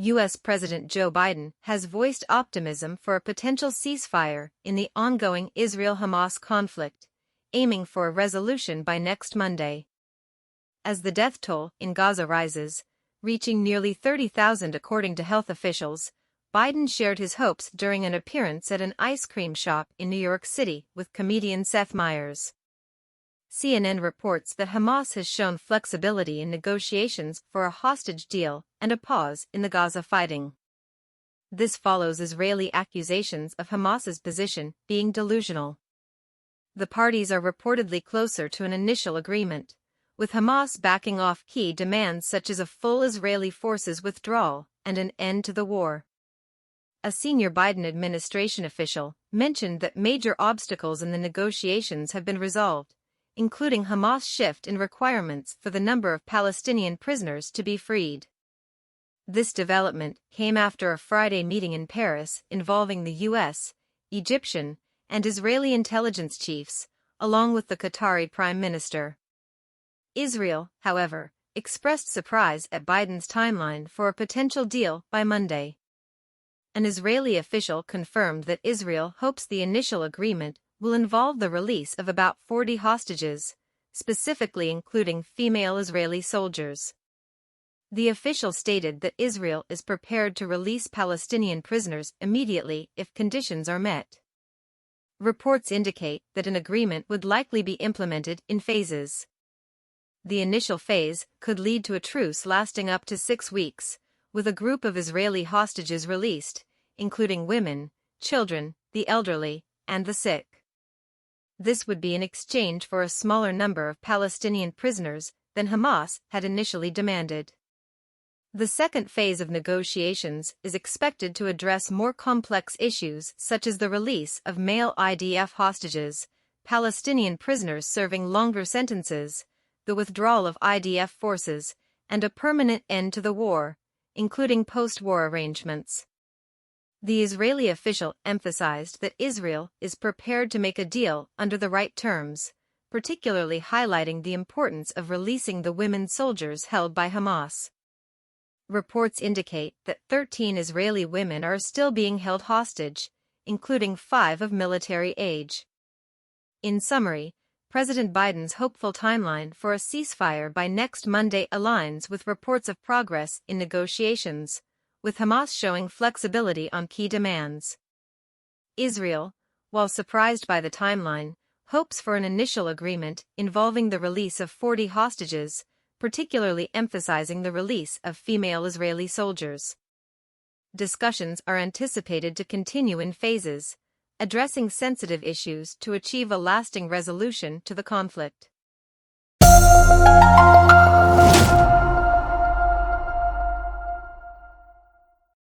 U.S. President Joe Biden has voiced optimism for a potential ceasefire in the ongoing Israel-Hamas conflict, aiming for a resolution by next Monday. As the death toll in Gaza rises, reaching nearly 30,000 according to health officials, Biden shared his hopes during an appearance at an ice cream shop in New York City with comedian Seth Meyers. CNN reports that Hamas has shown flexibility in negotiations for a hostage deal and a pause in the Gaza fighting. This follows Israeli accusations of Hamas's position being delusional. The parties are reportedly closer to an initial agreement, with Hamas backing off key demands such as a full Israeli forces withdrawal and an end to the war. A senior Biden administration official mentioned that major obstacles in the negotiations have been resolved, including Hamas' shift in requirements for the number of Palestinian prisoners to be freed. This development came after a Friday meeting in Paris involving the U.S., Egyptian, and Israeli intelligence chiefs, along with the Qatari Prime Minister. Israel, however, expressed surprise at Biden's timeline for a potential deal by Monday. An Israeli official confirmed that Israel hopes the initial agreement will involve the release of about 40 hostages, specifically including female Israeli soldiers. The official stated that Israel is prepared to release Palestinian prisoners immediately if conditions are met. Reports indicate that an agreement would likely be implemented in phases. The initial phase could lead to a truce lasting up to 6 weeks, with a group of Israeli hostages released, including women, children, the elderly, and the sick. This would be in exchange for a smaller number of Palestinian prisoners than Hamas had initially demanded. The second phase of negotiations is expected to address more complex issues such as the release of male IDF hostages, Palestinian prisoners serving longer sentences, the withdrawal of IDF forces, and a permanent end to the war, including post-war arrangements. The Israeli official emphasized that Israel is prepared to make a deal under the right terms, particularly highlighting the importance of releasing the women soldiers held by Hamas. Reports indicate that 13 Israeli women are still being held hostage, including 5 of military age. In summary, President Biden's hopeful timeline for a ceasefire by next Monday aligns with reports of progress in negotiations, with Hamas showing flexibility on key demands. Israel, while surprised by the timeline, hopes for an initial agreement involving the release of 40 hostages, particularly emphasizing the release of female Israeli soldiers. Discussions are anticipated to continue in phases, addressing sensitive issues to achieve a lasting resolution to the conflict.